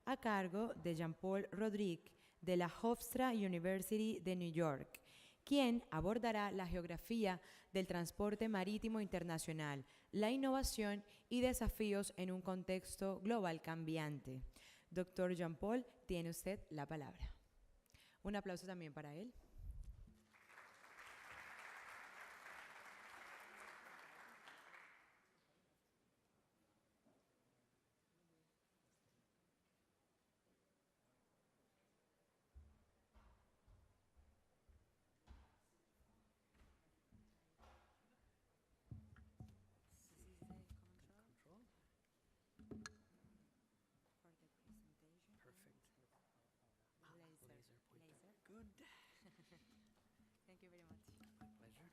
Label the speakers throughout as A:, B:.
A: a cargo de Jean-Paul Rodrigue de la Hofstra University de New York, quien abordará la geografía del transporte marítimo internacional, la innovación y desafíos en un contexto global cambiante. Doctor Jean-Paul, tiene usted la palabra. Un aplauso también para él.
B: Good.
A: Thank you very much.
B: My pleasure.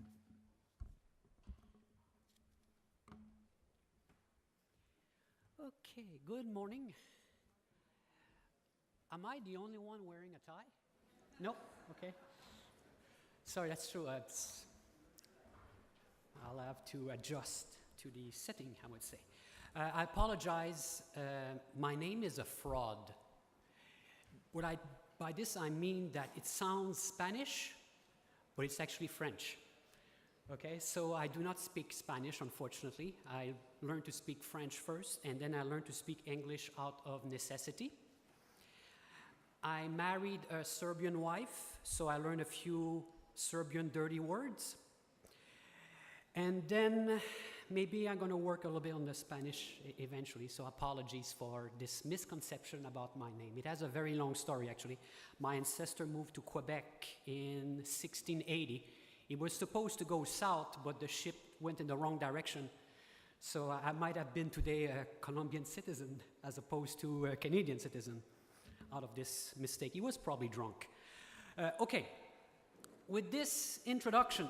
B: Okay, good morning. Am I the only one wearing a tie? No? Okay. Sorry, that's true. I'll have to adjust to the setting, I would say. I apologize. My name is a fraud. By this I mean that it sounds Spanish, but it's actually French. Okay, so I do not speak Spanish, unfortunately. I learned to speak French first, and then I learned to speak English out of necessity. I married a Serbian wife, so I learned a few Serbian dirty words. And then maybe I'm going to work a little bit on the Spanish eventually, so apologies for this misconception about my name. It has a very long story, actually. My ancestor moved to Quebec in 1680. He was supposed to go south, but the ship went in the wrong direction. So I might have been today a Colombian citizen as opposed to a Canadian citizen out of this mistake. He was probably drunk. Okay, with this introduction,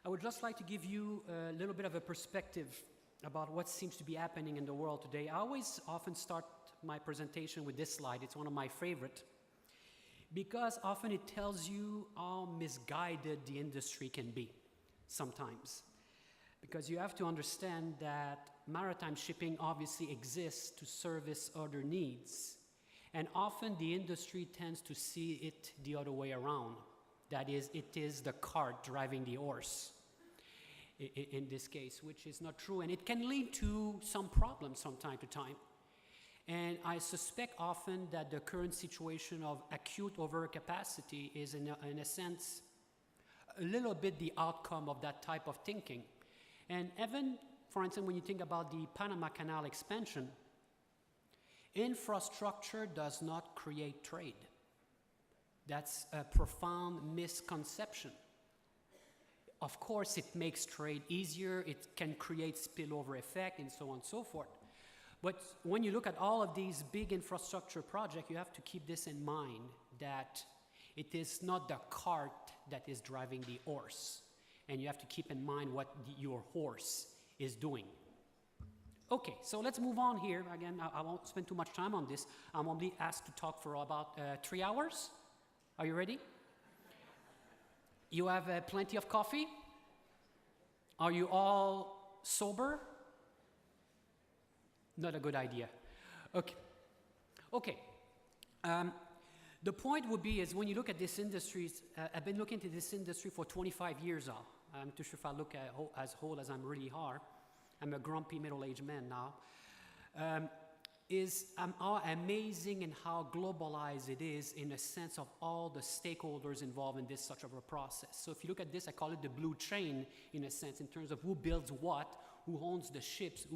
B: I would just like to give you a little bit of a perspective about what seems to be happening in the world today. I often start my presentation with this slide. It's one of my favorite, because often it tells you how misguided the industry can be sometimes. Because you have to understand that maritime shipping obviously exists to service other needs. And often the industry tends to see it the other way around. That is, it is the cart driving the horse in this case, which is not true. And it can lead to some problems from time to time. And I suspect often that the current situation of acute overcapacity is, in a sense, a little bit the outcome of that type of thinking. And even, for instance, when you think about the Panama Canal expansion, infrastructure does not create trade. That's a profound misconception. Of course, it makes trade easier, it can create spillover effect, and so on and so forth. But when you look at all of these big infrastructure projects, you have to keep this in mind, that it is not the cart that is driving the horse. And you have to keep in mind what your horse is doing. Okay, so let's move on here. Again, I won't spend too much time on this. I'm only asked to talk for about 3 hours. Are you ready? You have plenty of coffee? Are you all sober? Not a good idea. Okay. Okay. The point would be is when you look at this industry, I've been looking at this industry for 25 years now. I'm not sure if I look as old as I'm really are. I'm a grumpy middle-aged man now. Is how amazing and how globalized it is in a sense of all the stakeholders involved in this such of a process. So if you look at this, I call it the blue chain in a sense, in terms of who builds what, who owns the ships,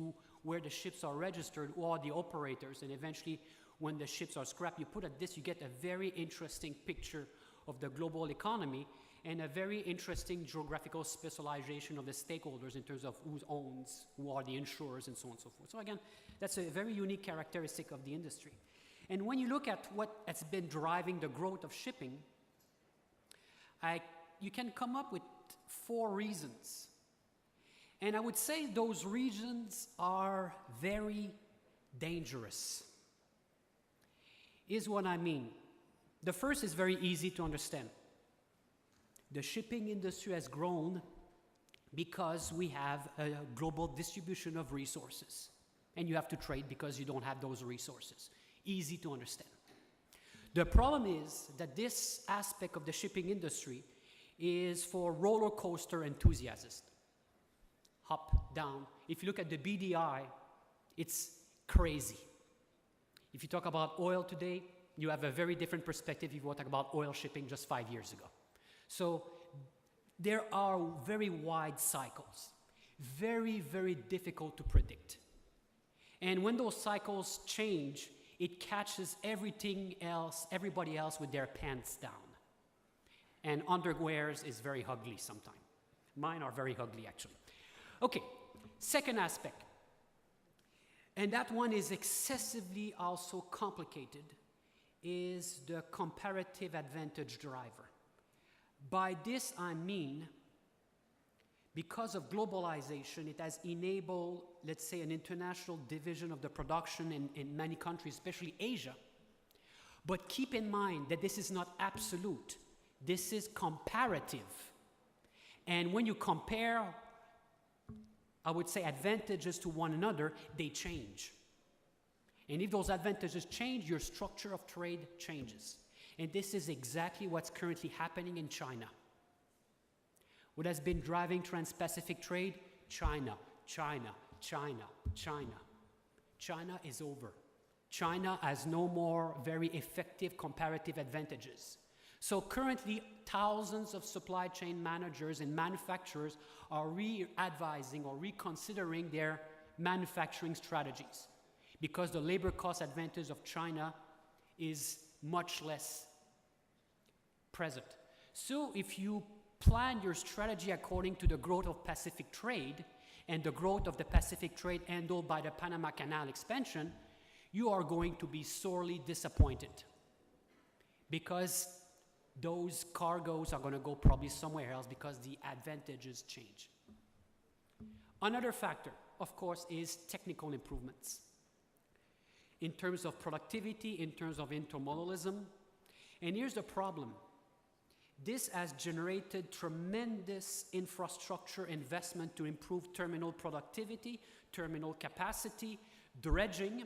B: where the ships are registered, who are the operators, and eventually when the ships are scrapped, you put at this, you get a very interesting picture of the global economy and a very interesting geographical specialization of the stakeholders in terms of who owns, who are the insurers, and so on and so forth. So again, that's a very unique characteristic of the industry. And when you look at what has been driving the growth of shipping, you can come up with 4 reasons. And I would say those reasons are very dangerous. Here's what I mean. The first is very easy to understand. The shipping industry has grown because we have a global distribution of resources. And you have to trade because you don't have those resources. Easy to understand. The problem is that this aspect of the shipping industry is for roller coaster enthusiasts. Up, down. If you look at the BDI, it's crazy. If you talk about oil today, you have a very different perspective if you talk about oil shipping just 5 years ago. So there are very wide cycles, very, very difficult to predict. And when those cycles change, it catches everybody else with their pants down. And underwears is very ugly sometimes. Mine are very ugly, actually. Okay, second aspect. And that one is excessively also complicated, is the comparative advantage driver. By this I mean, because of globalization, it has enabled, let's say, an international division of the production in many countries, especially Asia. But keep in mind that this is not absolute. This is comparative. And when you compare, I would say, advantages to one another, they change. And if those advantages change, your structure of trade changes. And this is exactly what's currently happening in China. What has been driving trans-Pacific trade? China, China, China, China. China is over. China has no more very effective comparative advantages. So currently, thousands of supply chain managers and manufacturers are re-advising or reconsidering their manufacturing strategies because the labor cost advantage of China is much less present. So if you plan your strategy according to the growth of Pacific trade and the growth of the Pacific trade handled by the Panama Canal expansion, you are going to be sorely disappointed because those cargoes are going to go probably somewhere else because the advantages change. Another factor, of course, is technical improvements. In terms of productivity, in terms of intermodalism. And here's the problem. This has generated tremendous infrastructure investment to improve terminal productivity, terminal capacity, dredging.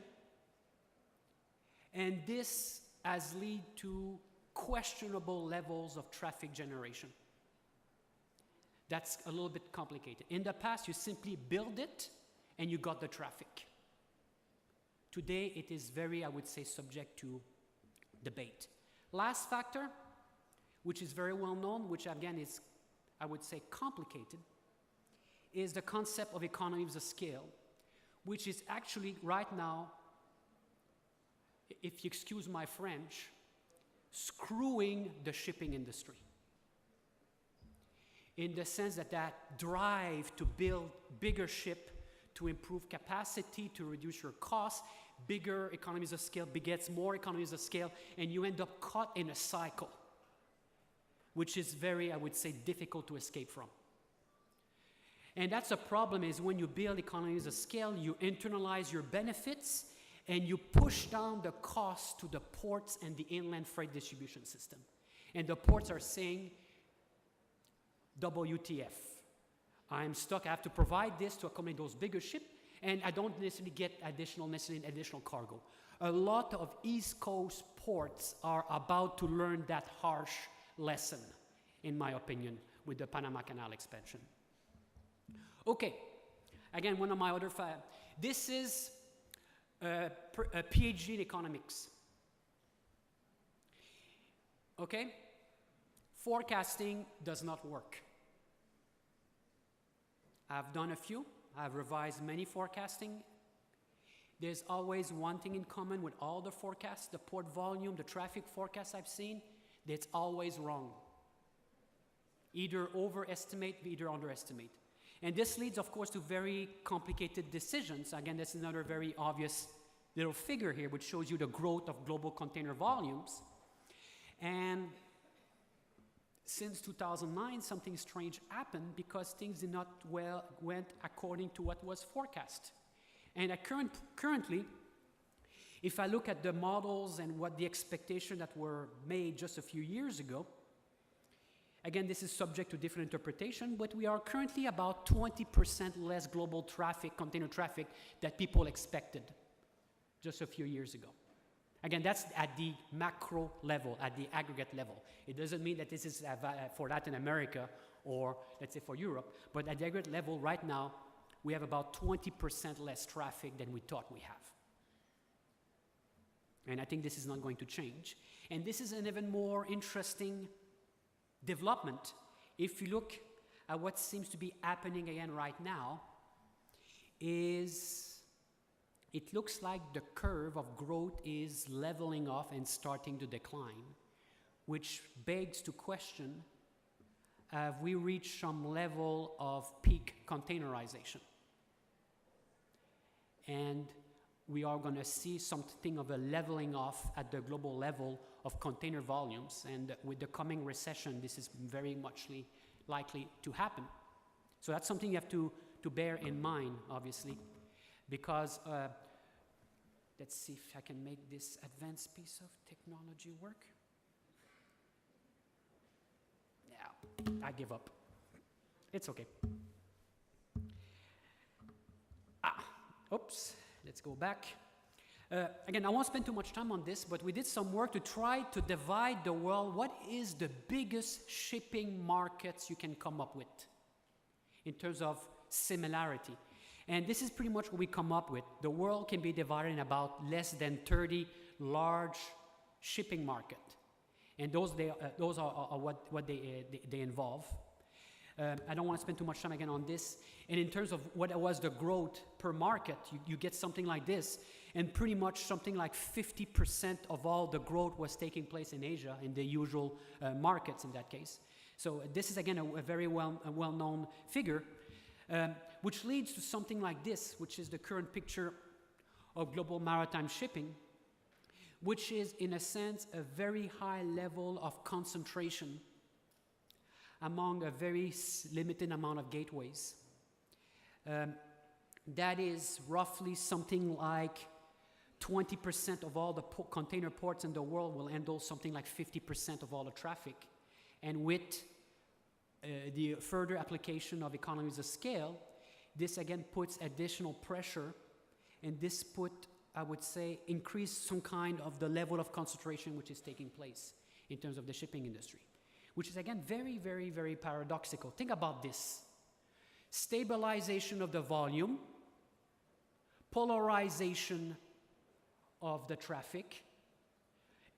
B: And this has led to questionable levels of traffic generation. That's a little bit complicated. In the past, you simply build it and you got the traffic. Today, it is very, I would say, subject to debate. Last factor, which is very well known, which again is, I would say, complicated, is the concept of economies of scale, which is actually right now, if you excuse my French, screwing the shipping industry. In the sense that that drive to build bigger ship, to improve capacity, to reduce your costs, bigger economies of scale begets more economies of scale, and you end up caught in a cycle, which is very, I would say, difficult to escape from. And that's a problem, is when you build economies of scale, you internalize your benefits, and you push down the cost to the ports and the inland freight distribution system. And the ports are saying, WTF. I'm stuck, I have to provide this to accommodate those bigger ships, and I don't necessarily get additional cargo. A lot of East Coast ports are about to learn that harsh lesson, in my opinion, with the Panama Canal expansion. Okay, again, one of my other this is a PhD in economics. Okay? Forecasting does not work. I've done a few. I've revised many forecasting. There's always one thing in common with all the forecasts, the port volume, the traffic forecasts I've seen, that's always wrong. Either overestimate, either underestimate. And this leads, of course, to very complicated decisions. Again, that's another very obvious little figure here, which shows you the growth of global container volumes. And since 2009, something strange happened because things did not went according to what was forecast. And currently, if I look at the models and what the expectations that were made just a few years ago, again, this is subject to different interpretation, but we are currently about 20% less global traffic, container traffic, that people expected just a few years ago. Again, that's at the macro level, at the aggregate level. It doesn't mean that this is for Latin America or, let's say, for Europe, but at the aggregate level right now, we have about 20% less traffic than we thought we have. And I think this is not going to change. And this is an even more interesting development if you look at what seems to be happening again right now. Is it looks like the curve of growth is leveling off and starting to decline, which begs to question, have we reached some level of peak containerization? And we are going to see something of a leveling off at the global level of container volumes, and with the coming recession, this is very much likely to happen. So that's something you have to bear in mind, obviously, because let's see if I can make this advanced piece of technology work. Yeah, I give up. It's okay. Oops, let's go back. Again, I won't spend too much time on this, but we did some work to try to divide the world. What is the biggest shipping markets you can come up with in terms of similarity? And this is pretty much what we come up with. The world can be divided in about less than 30 large shipping markets. And those are what they involve. I don't want to spend too much time again on this. And in terms of what was the growth per market, you get something like this. And pretty much something like 50% of all the growth was taking place in Asia, in the usual markets in that case. So this is, again, a very well-known figure, which leads to something like this, which is the current picture of global maritime shipping, which is, in a sense, a very high level of concentration among a very limited amount of gateways. That is roughly something like 20% of all the container ports in the world will handle something like 50% of all the traffic. And with the further application of economies of scale, this again puts additional pressure, and this I would say, increase some kind of the level of concentration which is taking place in terms of the shipping industry, which is again very, very, very paradoxical. Think about this. Stabilization of the volume, polarization of the traffic,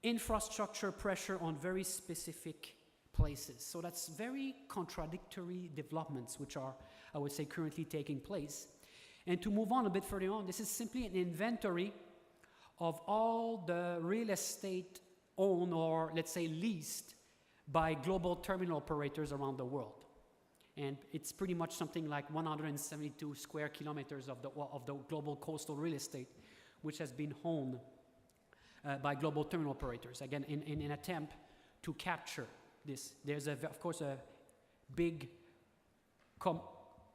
B: infrastructure pressure on very specific places. So that's very contradictory developments which are, I would say, currently taking place. And to move on a bit further on, this is simply an inventory of all the real estate owned or, let's say, leased by global terminal operators around the world. And it's pretty much something like 172 square kilometers of the global coastal real estate, which has been owned by global terminal operators, again, in an attempt to capture this. There's, of course, a big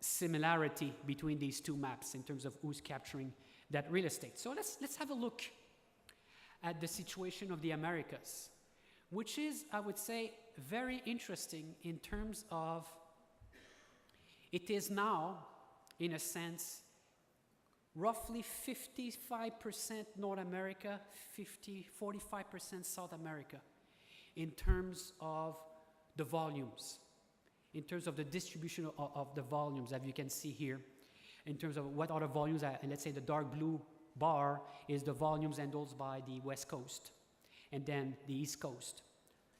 B: similarity between these two maps in terms of who's capturing that real estate. So let's have a look at the situation of the Americas, which is, I would say, very interesting in terms of it is now, in a sense, roughly 55% North America, 45% South America in terms of the volumes, in terms of the distribution of the volumes, as you can see here, in terms of what are the volumes, and let's say the dark blue bar is the volumes handled by the West Coast, and then the East Coast,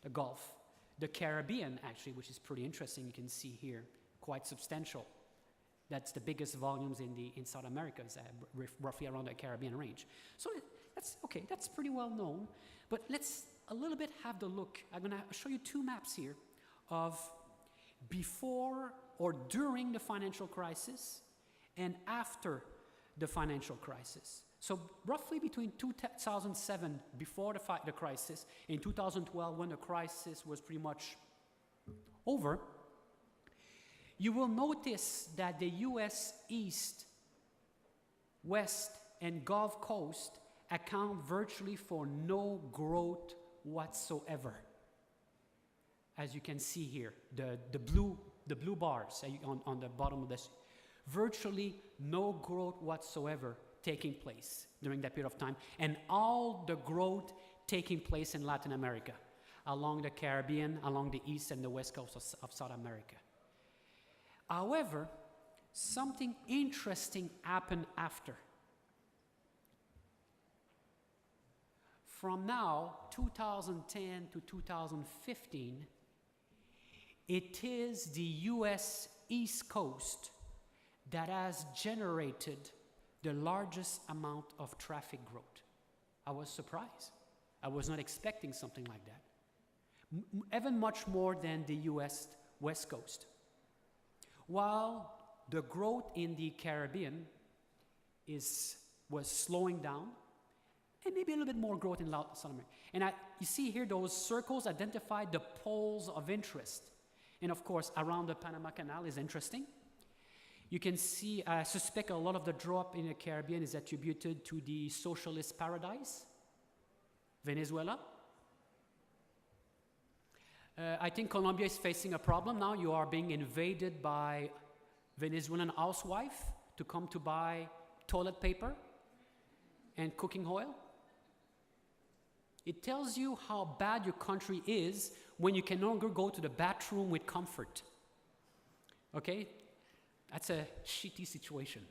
B: the Gulf, the Caribbean, actually, which is pretty interesting, you can see here, quite substantial. That's the biggest volumes in South America, roughly around the Caribbean range. So that's okay, that's pretty well known, but let's a little bit have the look. I'm gonna show you two maps here of before or during the financial crisis and after the financial crisis. So roughly between 2007, before the crisis, in 2012, when the crisis was pretty much over, you will notice that the US East, West, and Gulf Coast account virtually for no growth whatsoever. As you can see here, the blue bars on the bottom of this, virtually no growth whatsoever taking place during that period of time, and all the growth taking place in Latin America, along the Caribbean, along the east and the west coast of South America. However, something interesting happened after. From now, 2010 to 2015, it is the US East Coast that has generated the largest amount of traffic growth. I was surprised. I was not expecting something like that. Even much more than the US West Coast. While the growth in the Caribbean was slowing down, and maybe a little bit more growth in South America. And you see here those circles identify the poles of interest. And of course, around the Panama Canal is interesting. You can see, I suspect a lot of the drop in the Caribbean is attributed to the socialist paradise, Venezuela. I think Colombia is facing a problem now. You are being invaded by Venezuelan housewife to come to buy toilet paper and cooking oil. It tells you how bad your country is when you can no longer go to the bathroom with comfort. Okay? That's a shitty situation.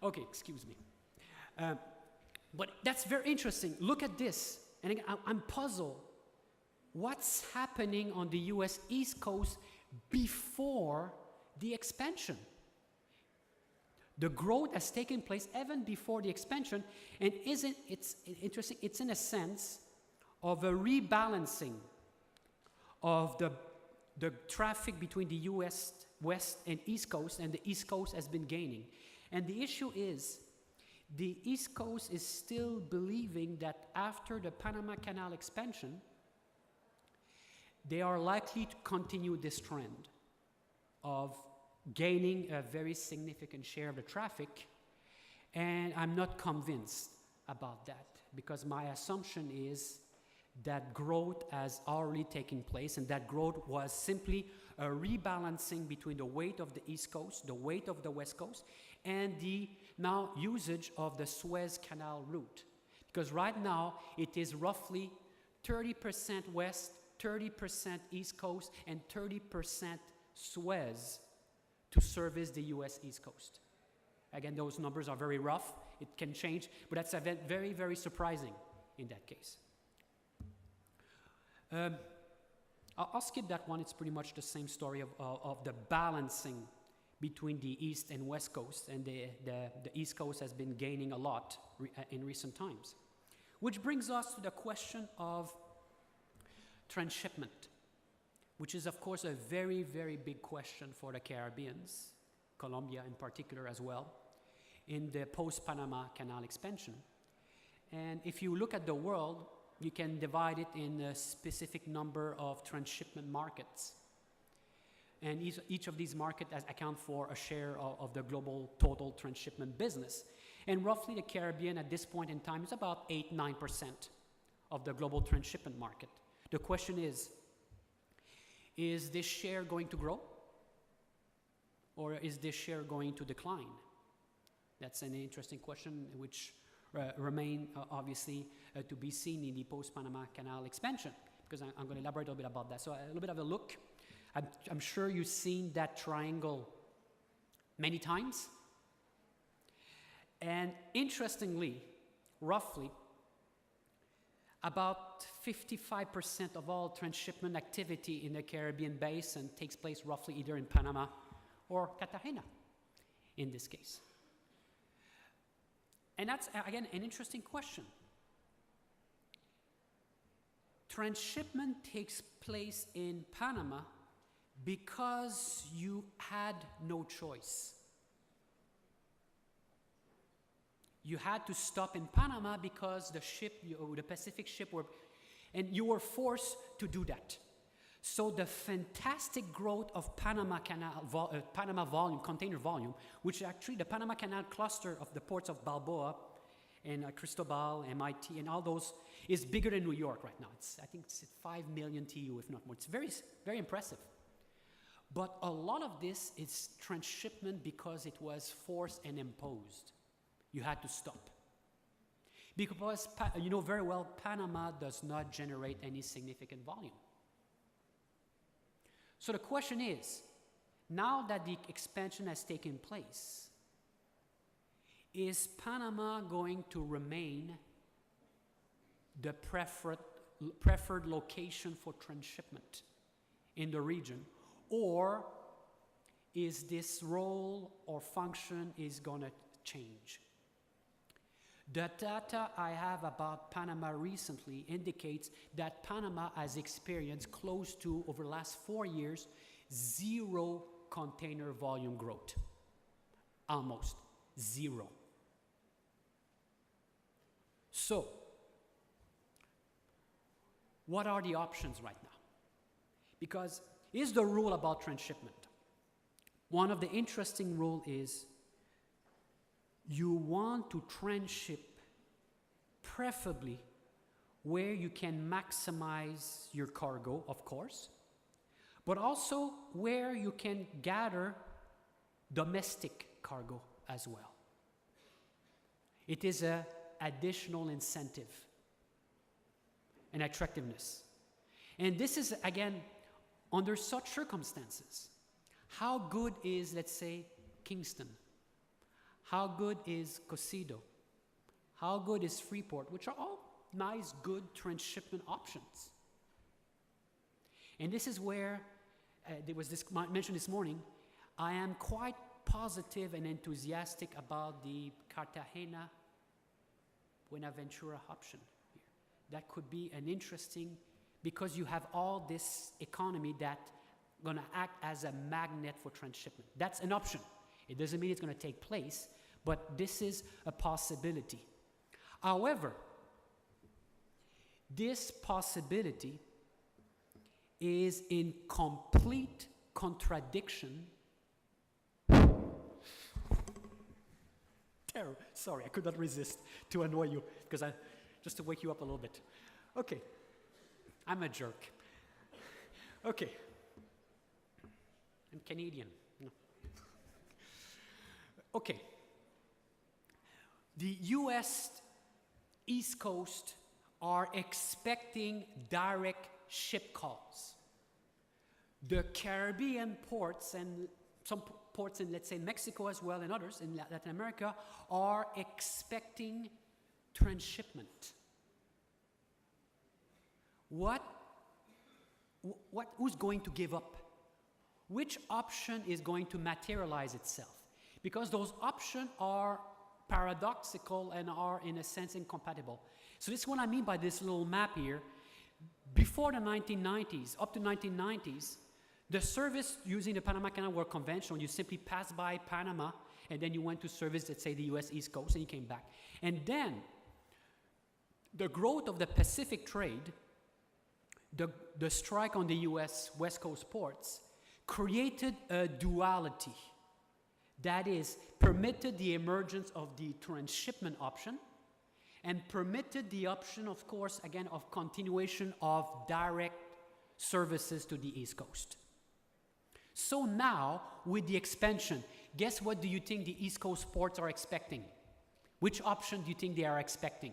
B: Okay, excuse me. But that's very interesting. Look at this. And again, I'm puzzled. What's happening on the US East Coast before the expansion? The growth has taken place even before the expansion, and it's interesting, it's in a sense of a rebalancing of the traffic between the US West and East Coast, and the East Coast has been gaining. And the issue is, the East Coast is still believing that after the Panama Canal expansion, they are likely to continue this trend of gaining a very significant share of the traffic, and I'm not convinced about that, because my assumption is that growth has already taken place, and that growth was simply a rebalancing between the weight of the East Coast, the weight of the West Coast, and the now usage of the Suez Canal route. Because right now, it is roughly 30% West, 30% East Coast, and 30% Suez to service the US East Coast. Again, those numbers are very rough. It can change, but that's very, very surprising in that case. I'll skip that one. It's pretty much the same story of the balancing between the East and West Coast, and the East Coast has been gaining a lot in recent times. Which brings us to the question of transshipment, which is, of course, a very, very big question for the Caribbeans, Colombia in particular as well, in the post-Panama Canal expansion. And if you look at the world, you can divide it in a specific number of transshipment markets. And each of these markets account for a share of the global total transshipment business. And roughly the Caribbean at this point in time is about 8-9% of the global transshipment market. The question is this share going to grow? Or is this share going to decline? That's an interesting question which remain obviously to be seen in the post-Panama Canal expansion, because I'm going to elaborate a little bit about that. So a little bit of a look. I'm sure you've seen that triangle many times. And interestingly, roughly, about 55% of all transshipment activity in the Caribbean basin takes place roughly either in Panama or Cartagena in this case. And that's, again, an interesting question. Transshipment takes place in Panama because you had no choice. You had to stop in Panama because the ship, the Pacific ship, and you were forced to do that. So the fantastic growth of Panama volume, container volume, which actually the Panama Canal cluster of the ports of Balboa and Cristobal, MIT, and all those is bigger than New York right now. I think it's 5 million TEU, if not more. It's very, very impressive. But a lot of this is transshipment because it was forced and imposed. You had to stop. Because you know very well, Panama does not generate any significant volume. So the question is, now that the expansion has taken place, is Panama going to remain the preferred location for transshipment in the region, or is this role or function is going to change? The data I have about Panama recently indicates that Panama has experienced close to, over the last 4 years, 0 container volume growth. Almost 0. So, what are the options right now? Because here's the rule about transshipment. One of the interesting rules is you want to transship preferably where you can maximize your cargo, of course, but also where you can gather domestic cargo as well. It is an additional incentive and attractiveness. And this is, again, under such circumstances, how good is, let's say, Kingston? How good is Cocido? How good is Freeport? Which are all nice, good transshipment options. And this is where, there was this mentioned this morning, I am quite positive and enthusiastic about the Cartagena-Buenaventura option here. That could be an interesting, because you have all this economy that going to act as a magnet for transshipment. That's an option. It doesn't mean it's going to take place, but this is a possibility. However, this possibility is in complete contradiction. Sorry, I could not resist to annoy you, because just to wake you up a little bit. Okay, I'm a jerk. Okay, I'm Canadian. No. Okay, the U.S. East Coast are expecting direct ship calls. The Caribbean ports and some ports in, let's say, Mexico as well, and others in Latin America are expecting transshipment. Who's going to give up? Which option is going to materialize itself? Because those options are paradoxical and are, in a sense, incompatible. So this is what I mean by this little map here. Before the 1990s, up to 1990s, the service using the Panama Canal were conventional. You simply passed by Panama, and then you went to service, let's say, the U.S. East Coast, and you came back. And then the growth of the Pacific trade, the strike on the U.S. West Coast ports, created a duality. That is, permitted the emergence of the transshipment option and permitted the option, of course, again, of continuation of direct services to the East Coast. So now, with the expansion, guess what do you think the East Coast ports are expecting? Which option do you think they are expecting?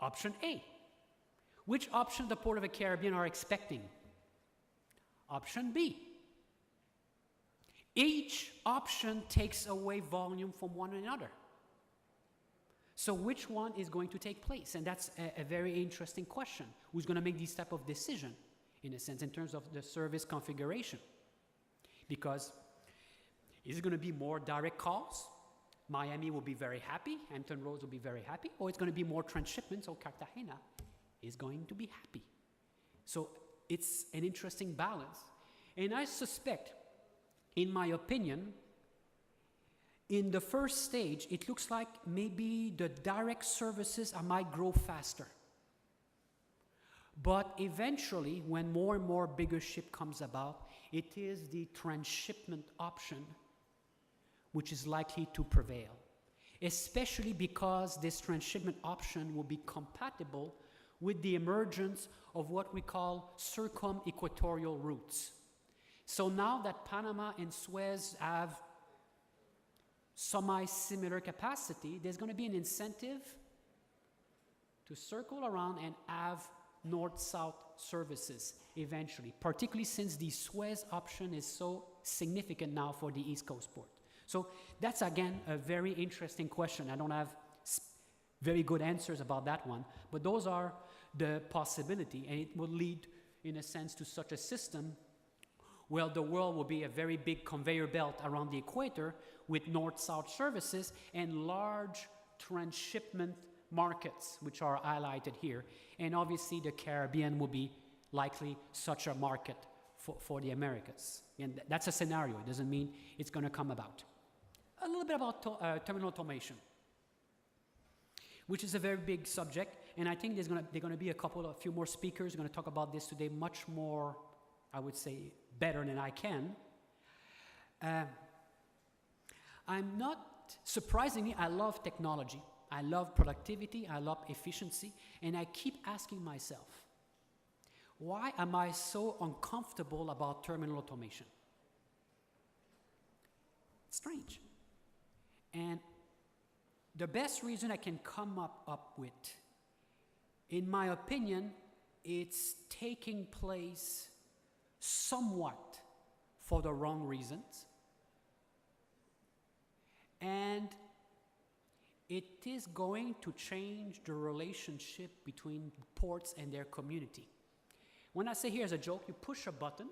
B: Option A. Which option the Port of the Caribbean are expecting? Option B. Each option takes away volume from one another. So which one is going to take place? And that's a very interesting question. Who's going to make this type of decision, in a sense, in terms of the service configuration? Because is it going to be more direct calls? Miami will be very happy, Hampton Roads will be very happy, or it's going to be more transshipment, so Cartagena is going to be happy. So it's an interesting balance. And I suspect, in my opinion, in the first stage, it looks like maybe the direct services might grow faster. But eventually, when more and more bigger ship comes about, it is the transshipment option which is likely to prevail, especially because this transshipment option will be compatible with the emergence of what we call circum-equatorial routes. So now that Panama and Suez have semi-similar capacity, there's going to be an incentive to circle around and have north-south services eventually, particularly since the Suez option is so significant now for the East Coast port. So that's, again, a very interesting question. I don't have very good answers about that one, but those are the possibility, and it will lead, in a sense, to such a system where the world will be a very big conveyor belt around the equator with north-south services and large transshipment markets, which are highlighted here. And obviously the Caribbean will be likely such a market for the Americas. And that's a scenario. It doesn't mean it's going to come about. A little bit about terminal automation, which is a very big subject. And I think there are going to be a few more speakers going to talk about this today much more, I would say, better than I can. I'm not, surprisingly, I love technology. I love productivity, I love efficiency, and I keep asking myself, why am I so uncomfortable about terminal automation? It's strange. And the best reason I can come up with, in my opinion, it's taking place somewhat for the wrong reasons. And it is going to change the relationship between ports and their community. When I say here as a joke, you push a button,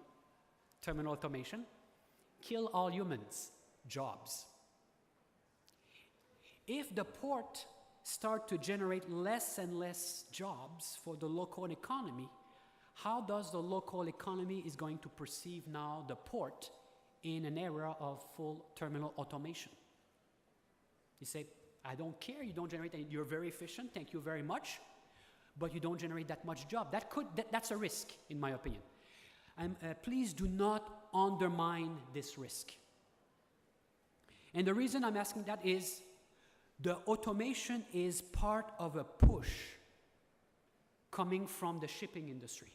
B: terminal automation, kill all humans, jobs. If the port start to generate less and less jobs for the local economy, how does the local economy is going to perceive now the port in an era of full terminal automation? You say, I don't care, you don't generate any, you're very efficient, thank you very much, but you don't generate that much job. That's a risk, in my opinion. Please do not undermine this risk. And the reason I'm asking that is the automation is part of a push coming from the shipping industry.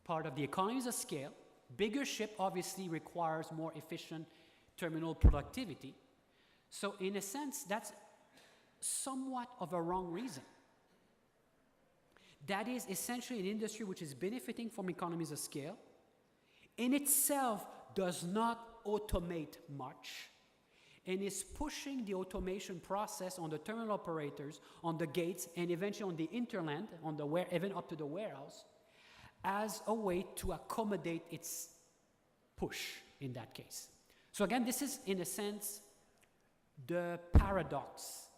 B: Part of the economies of scale. Bigger ship obviously requires more efficient terminal productivity. So in a sense, that's somewhat of a wrong reason. That is essentially an industry which is benefiting from economies of scale, in itself does not automate much, and is pushing the automation process on the terminal operators, on the gates, and eventually on the interland, even up to the warehouse, as a way to accommodate its push in that case. So again, this is, in a sense, the paradox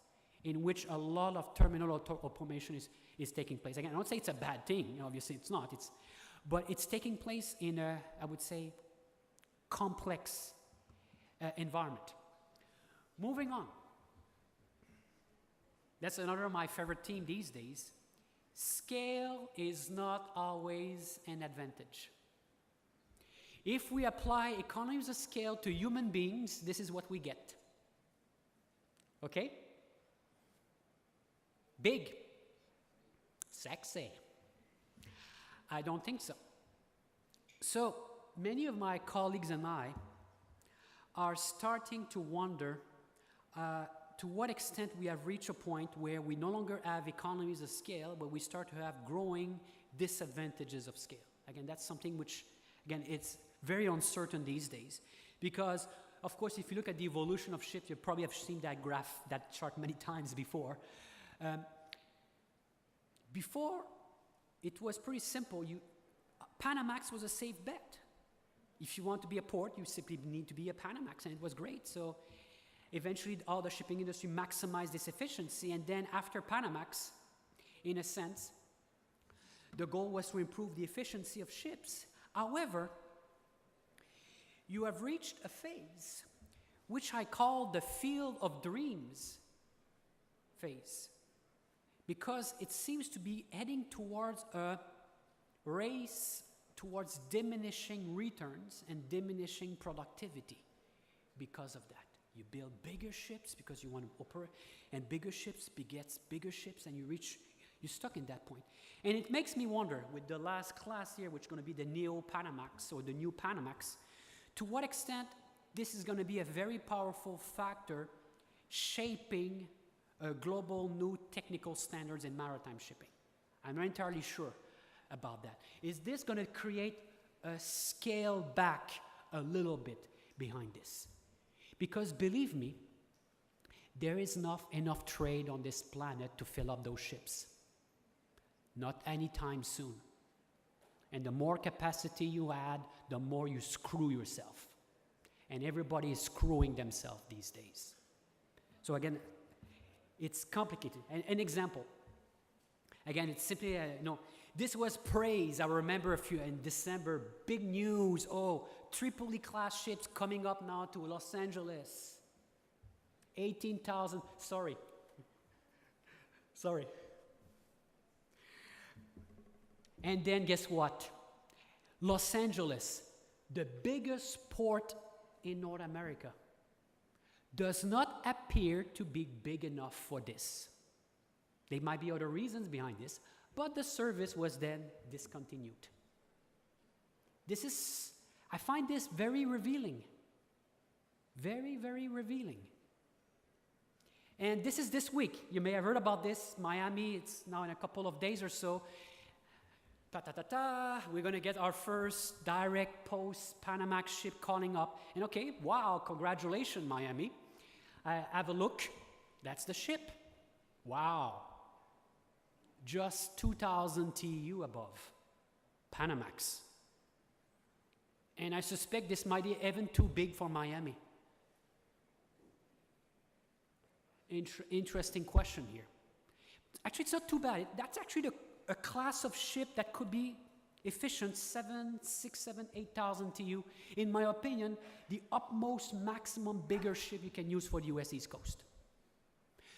B: in which a lot of terminal automation is taking place. Again, I don't say it's a bad thing, obviously it's not, but it's taking place in a, I would say, complex environment. Moving on. That's another of my favorite theme these days. Scale is not always an advantage. If we apply economies of scale to human beings, this is what we get. Okay? Big. Sexy. I don't think so. So, many of my colleagues and I are starting to wonder to what extent we have reached a point where we no longer have economies of scale, but we start to have growing disadvantages of scale. Again, that's something which, again, it's very uncertain these days. Because, of course, if you look at the evolution of ships, you probably have seen that graph, that chart many times before. Before, it was pretty simple. Panamax was a safe bet. If you want to be a port, you simply need to be a Panamax, and it was great. So eventually, all the shipping industry maximized this efficiency, and then after Panamax, in a sense, the goal was to improve the efficiency of ships. However, you have reached a phase which I call the field of dreams phase, because it seems to be heading towards a race towards diminishing returns and diminishing productivity because of that. You build bigger ships because you want to operate, and bigger ships begets bigger ships, and you're stuck in that point. And it makes me wonder, with the last class here, which is going to be the Neo-Panamax or the new Panamax, to what extent this is going to be a very powerful factor shaping a global new technical standards in maritime shipping. I'm not entirely sure about that. Is this going to create a scale back a little bit behind this? Because believe me, there is enough trade on this planet to fill up those ships. Not anytime soon. And the more capacity you add, the more you screw yourself. And everybody is screwing themselves these days. So again, it's complicated. An example. Again, it's simply, this was praised. I remember a few in December, big news. Oh, Tripoli class ships coming up now to Los Angeles. 18,000, sorry. And then guess what? Los Angeles, the biggest port in North America, does not appear to be big enough for this. There might be other reasons behind this, but the service was then discontinued. I find this very revealing. Very, very revealing. And this is this week. You may have heard about this. Miami, it's now in a couple of days or so. We're going to get our first direct post-Panamax ship calling up. And okay, wow, congratulations, Miami. Have a look. That's the ship. Wow. Just 2,000 TEU above. Panamax. And I suspect this might be even too big for Miami. Interesting question here. Actually, it's not too bad. That's actually a class of ship that could be efficient, 8,000 TEU. In my opinion, the utmost maximum bigger ship you can use for the US East Coast.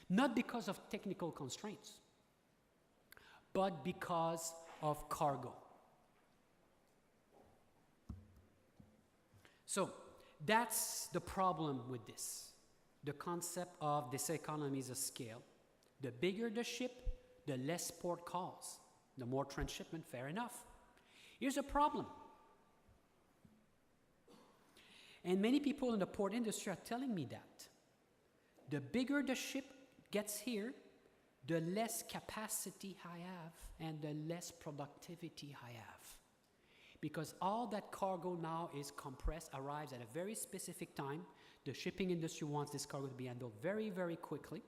B: Not because of technical constraints, but because of cargo. So that's the problem with this. The concept of this economies of scale. The bigger the ship, the less port calls. The more transshipment, fair enough. Here's a problem. And many people in the port industry are telling me that. The bigger the ship gets here, the less capacity I have and the less productivity I have. Because all that cargo now is compressed, arrives at a very specific time. The shipping industry wants this cargo to be handled very, very quickly.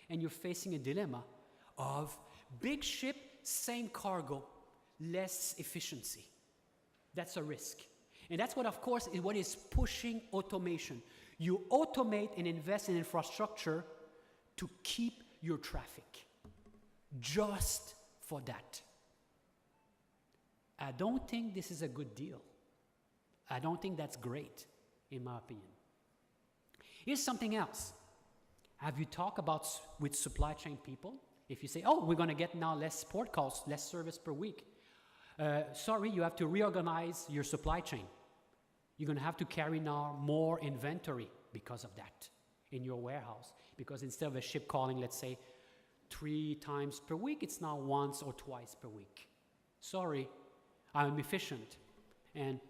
B: And you're facing a dilemma of big ship, same cargo, less efficiency. That's a risk. And that's what, of course, is what is pushing automation. You automate and invest in infrastructure to keep your traffic. Just for that. I don't think this is a good deal. I don't think that's great, in my opinion. Here's something else. Have you talked about with supply chain people? If you say, oh, we're going to get now less port calls, less service per week. Sorry, you have to reorganize your supply chain. You're going to have to carry now more inventory because of that in your warehouse. Because instead of a ship calling, let's say, 3 times per week, it's now once or twice per week. Sorry, I'm efficient and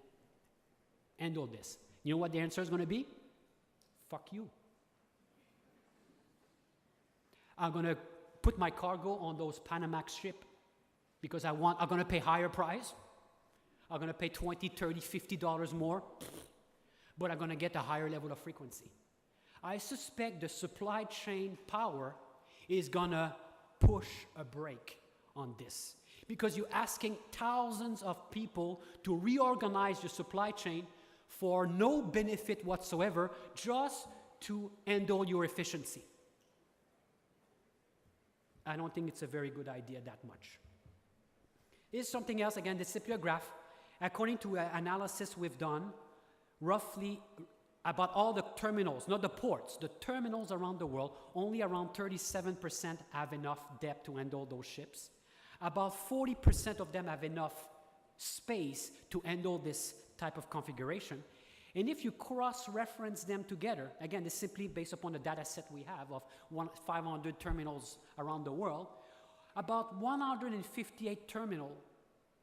B: handle this. You know what the answer is going to be? Fuck you. I'm going to put my cargo on those Panamax ship because I'm going to pay higher price. I'm going to pay $20, $30, $50 more, but I'm going to get a higher level of frequency. I suspect the supply chain power is going to push a brake on this because you're asking thousands of people to reorganize your supply chain for no benefit whatsoever, just to handle your efficiency. I don't think it's a very good idea that much. Here's something else, again, this is a graph. According to an analysis we've done, roughly about all the terminals, not the ports, the terminals around the world, only around 37% have enough depth to handle those ships. About 40% of them have enough space to handle this type of configuration. And if you cross-reference them together, again, this is simply based upon the data set we have of 500 terminals around the world, about 158 terminals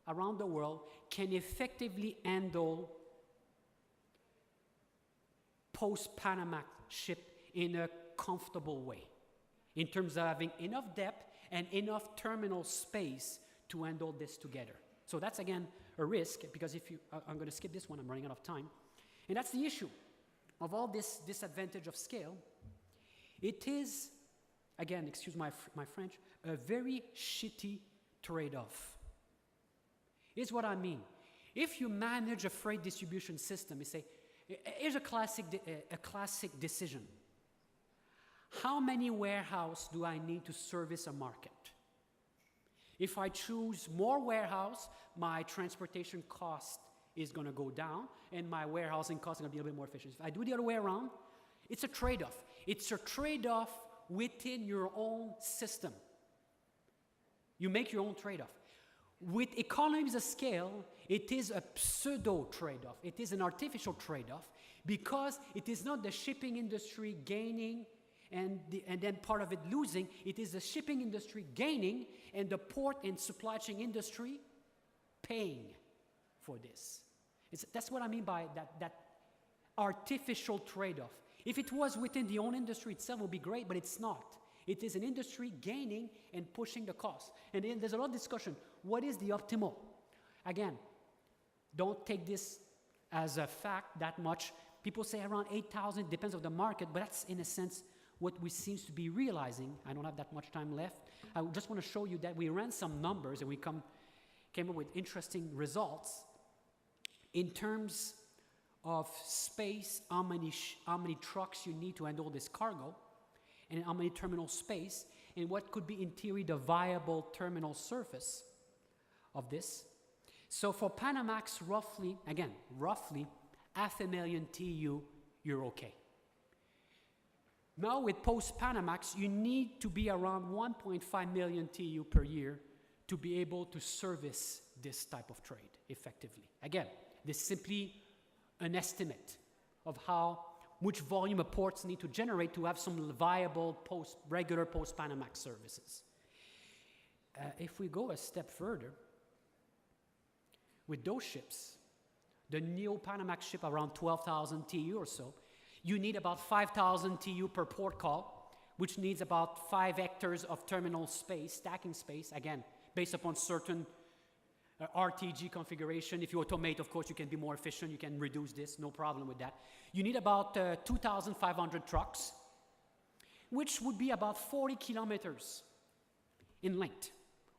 B: around the world can effectively handle post-Panama ship in a comfortable way in terms of having enough depth and enough terminal space to handle this together. So that's, again, a risk, because if you, I'm going to skip this one, I'm running out of time. And that's the issue of all this disadvantage of scale. It is, again, excuse my French, a very shitty trade-off. Here's what I mean. If you manage a freight distribution system, you say, here's a classic decision. How many warehouses do I need to service a market? If I choose more warehouse, my transportation cost is going to go down, and my warehousing cost is going to be a little bit more efficient. If I do the other way around, it's a trade-off. It's a trade-off within your own system. You make your own trade-off. With economies of scale, it is a pseudo trade-off. It is an artificial trade-off because it is not the shipping industry gaining and then part of it losing. It is the shipping industry gaining and the port and supply chain industry paying for this. That's what I mean by that artificial trade-off. If it was within the own industry itself, it would be great, but it's not. It is an industry gaining and pushing the cost. And then there's a lot of discussion. What is the optimal? Again, don't take this as a fact that much. People say around 8,000, depends on the market, but that's in a sense what we seem to be realizing. I don't have that much time left. I just want to show you that we ran some numbers and we came up with interesting results in terms of space, how many trucks you need to handle this cargo, and how many terminal space, and what could be in theory the viable terminal surface of this. So for Panamax, roughly 500,000 TEU, you're okay. Now with post-Panamax, you need to be around 1.5 million TEU per year to be able to service this type of trade effectively. Again, this is simply an estimate of which volume of ports need to generate to have some viable regular post-Panamax services. If we go a step further, with those ships, the neo-Panamax ship around 12,000 TEU or so, you need about 5,000 TEU per port call, which needs about 5 hectares of terminal space, stacking space, again, based upon certain RTG configuration. If you automate, of course, you can be more efficient. You can reduce this, no problem with that. You need about 2,500 trucks, which would be about 40 kilometers in length.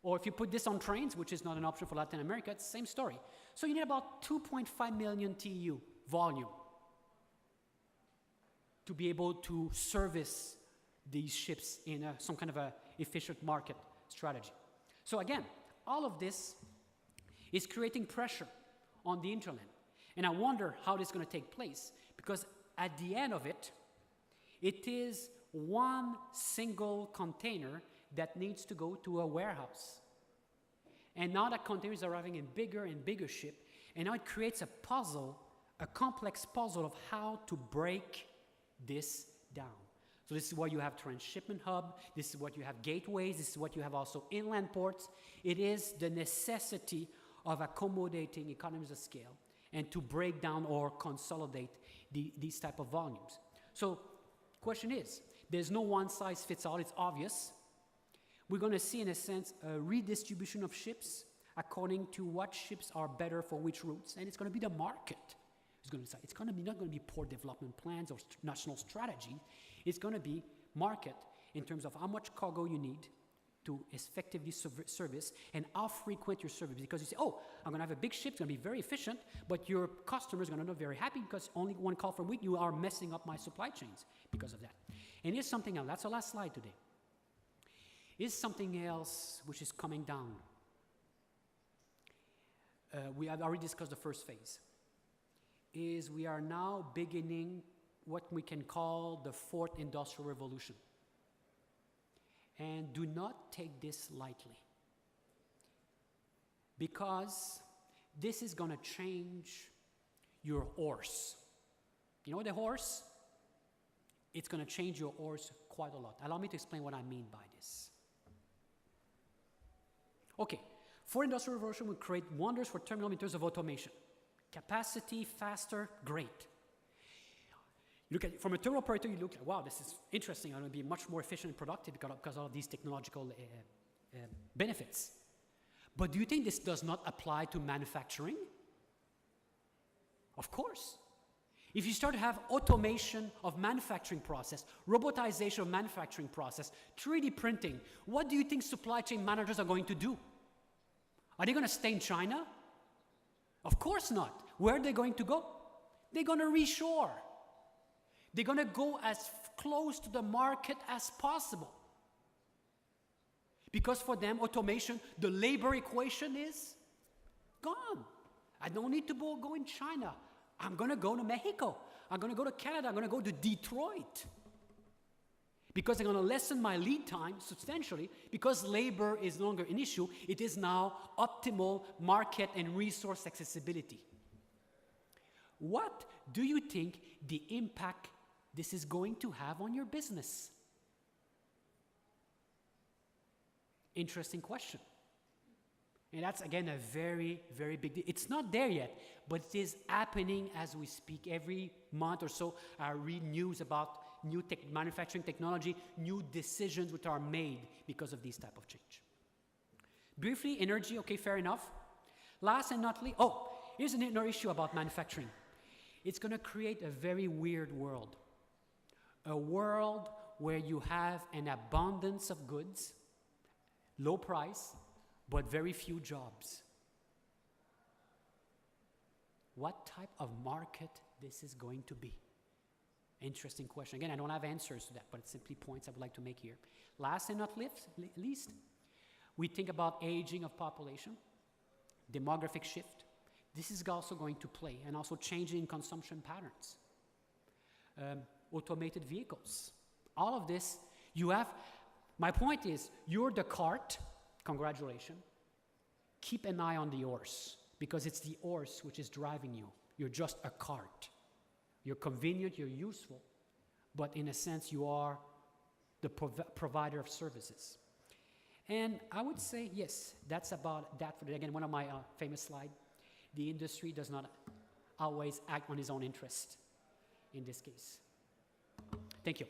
B: Or if you put this on trains, which is not an option for Latin America, it's the same story. So you need about 2.5 million TEU volume to be able to service these ships in some kind of a efficient market strategy. So again, all of this is creating pressure on the hinterland. And I wonder how this is going to take place, because at the end of it, it is one single container that needs to go to a warehouse. And now that containers are arriving in bigger and bigger ship, and now it creates a puzzle, a complex puzzle of how to break this down. So this is why you have transshipment hub, this is what you have gateways, this is what you have also inland ports. It is the necessity of accommodating economies of scale and to break down or consolidate these type of volumes. So question is, there's no one size fits all, it's obvious. We're going to see, in a sense, a redistribution of ships according to what ships are better for which routes, and it's going to be the market who's going to decide. It's going to be not going to be port development plans or national strategy. It's going to be market in terms of how much cargo you need to effectively service and how frequent your service. Because you say, oh, I'm going to have a big ship, it's going to be very efficient, but your customer is going to not be very happy because only one call per week, you are messing up my supply chains because of that. And here's something else. That's the last slide today. Here's something else which is coming down. We have already discussed the first phase. Is we are now beginning what we can call the fourth industrial revolution. And do not take this lightly, because this is going to change your horse. You know the horse? It's going to change your horse quite a lot. Allow me to explain what I mean by this. Okay, fourth industrial revolution will create wonders for terminal in terms of automation. Capacity, faster, great. You look at, from a tour operator, you look like, wow, this is interesting. I'm going to be much more efficient and productive because of all these technological benefits. But do you think this does not apply to manufacturing? Of course. If you start to have automation of manufacturing process, robotization of manufacturing process, 3D printing, what do you think supply chain managers are going to do? Are they going to stay in China? Of course not. Where are they going to go? They're going to reshore. They're going to go as close to the market as possible. Because for them, automation, the labor equation is gone. I don't need to go in China. I'm going to go to Mexico. I'm going to go to Canada. I'm going to go to Detroit. Because they're going to lessen my lead time substantially. Because labor is no longer an issue, it is now optimal market and resource accessibility. What do you think the impact this is going to have on your business? Interesting question. And that's, again, a very, very big deal. It's not there yet, but it is happening as we speak. Every month or so, I read news about new manufacturing technology, new decisions which are made because of these type of change. Briefly, energy, okay, fair enough. Last and not least, here's another issue about manufacturing. It's going to create a very weird world. A world where you have an abundance of goods, low price, but very few jobs. What type of market this is going to be? Interesting question. Again, I don't have answers to that, but it's simply points I would like to make here. Last and not least, we think about aging of population, demographic shift. This is also going to play, and also changing consumption patterns. Automated vehicles. All of this, my point is, you're the cart. Congratulations. Keep an eye on the horse, because it's the horse which is driving you. You're just a cart. You're convenient, you're useful, but in a sense, you are the provider of services. And I would say, yes, that's about that. Again, one of my famous slides. The industry does not always act on its own interest in this case. Thank you.